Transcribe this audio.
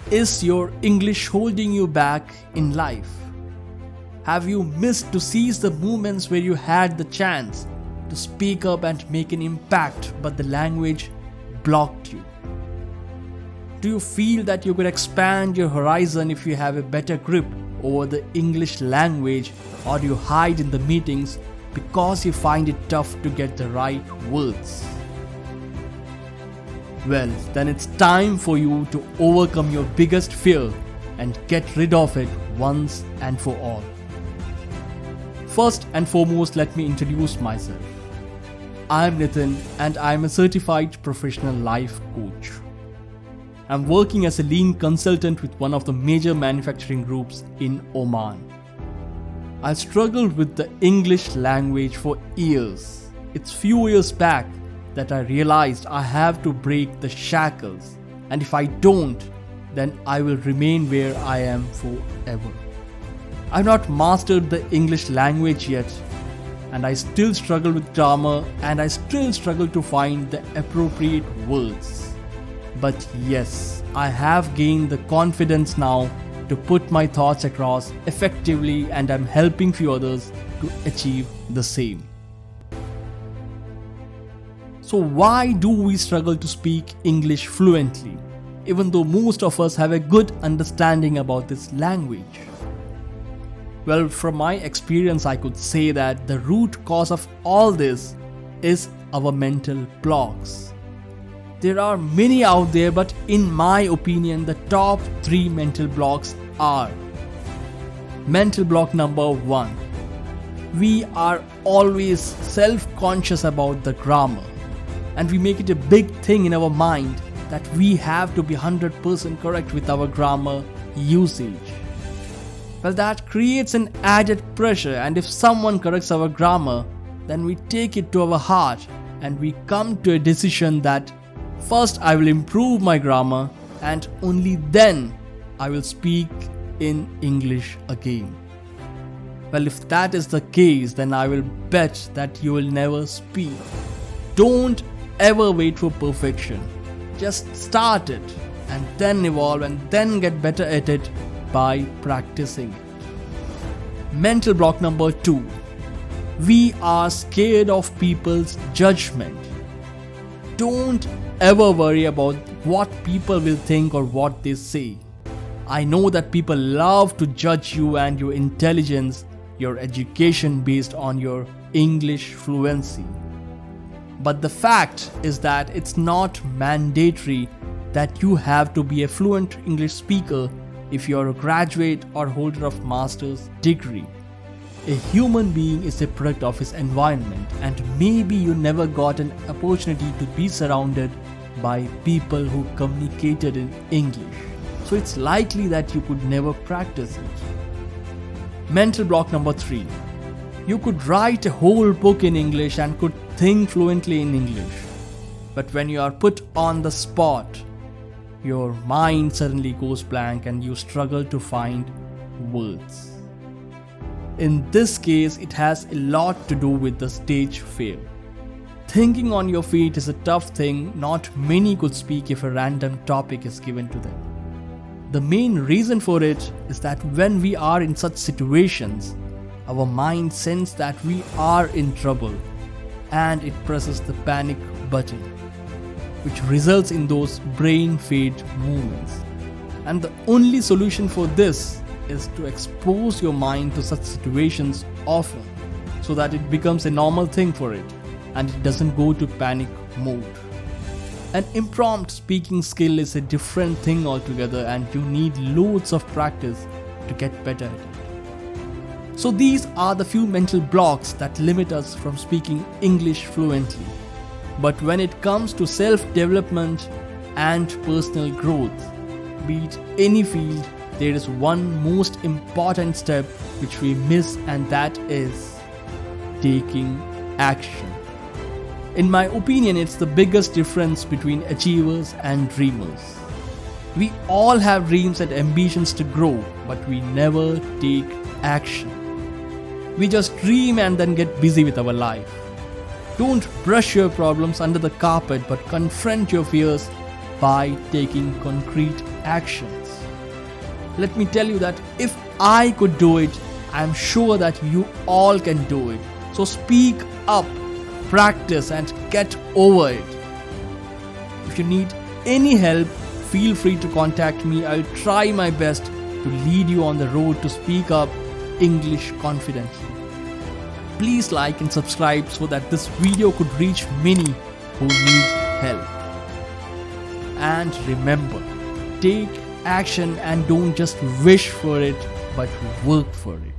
Is your English holding you back in life? Have you missed to seize the moments where you had the chance to speak up and make an impact, but the language blocked you? Do you feel that you could expand your horizon if you have a better grip over the English language, or do you hide in the meetings because you find it tough to get the right words? Well, then it's time for you to overcome your biggest fear and get rid of it once and for all. First and foremost, let me introduce myself. I'm Nitin and I'm a certified professional life coach. I'm working as a lean consultant with one of the major manufacturing groups in Oman. I struggled with the English language for years. It's few years back that I realized I have to break the shackles, and if I don't, then I will remain where I am forever. I've not mastered the English language yet, and I still struggle with grammar, and I still struggle to find the appropriate words. But yes, I have gained the confidence now to put my thoughts across effectively, and I'm helping few others to achieve the same. So why do we struggle to speak English fluently, even though most of us have a good understanding about this language? Well, from my experience, I could say that the root cause of all this is our mental blocks. There are many out there, but in my opinion, the top 3 mental blocks are: mental block number 1. We are always self-conscious about the grammar, and we make it a big thing in our mind that we have to be 100% correct with our grammar usage. Well, that creates an added pressure, and if someone corrects our grammar, then we take it to our heart and we come to a decision that first I will improve my grammar and only then I will speak in English again. Well, if that is the case, then I will bet that you will never speak. Don't ever wait for perfection. Just start it and then evolve and then get better at it by practicing it. Mental block number 2. We are scared of people's judgment. Don't ever worry about what people will think or what they say. I know that people love to judge you and your intelligence, your education based on your English fluency. But the fact is that it's not mandatory that you have to be a fluent English speaker if you are a graduate or holder of master's degree. A human being is a product of his environment, and maybe you never got an opportunity to be surrounded by people who communicated in English. So it's likely that you could never practice it. Mental block number 3. You could write a whole book in English and could think fluently in English. But when you are put on the spot, your mind suddenly goes blank and you struggle to find words. In this case, it has a lot to do with the stage fear. Thinking on your feet is a tough thing. Not many could speak if a random topic is given to them. The main reason for it is that when we are in such situations, our mind senses that we are in trouble and it presses the panic button, which results in those brain fade moments. And the only solution for this is to expose your mind to such situations often so that it becomes a normal thing for it and it doesn't go to panic mode. An impromptu speaking skill is a different thing altogether, and you need loads of practice to get better at it. So these are the few mental blocks that limit us from speaking English fluently. But when it comes to self-development and personal growth, be it any field, there is one most important step which we miss, and that is taking action. In my opinion, it's the biggest difference between achievers and dreamers. We all have dreams and ambitions to grow, but we never take action. We just dream and then get busy with our life. Don't brush your problems under the carpet, but confront your fears by taking concrete actions. Let me tell you that if I could do it, I am sure that you all can do it. So speak up, practice, and get over it. If you need any help, feel free to contact me. I'll try my best to lead you on the road to speak up English confidently. Please like and subscribe so that this video could reach many who need help. And remember, take action and don't just wish for it, but work for it.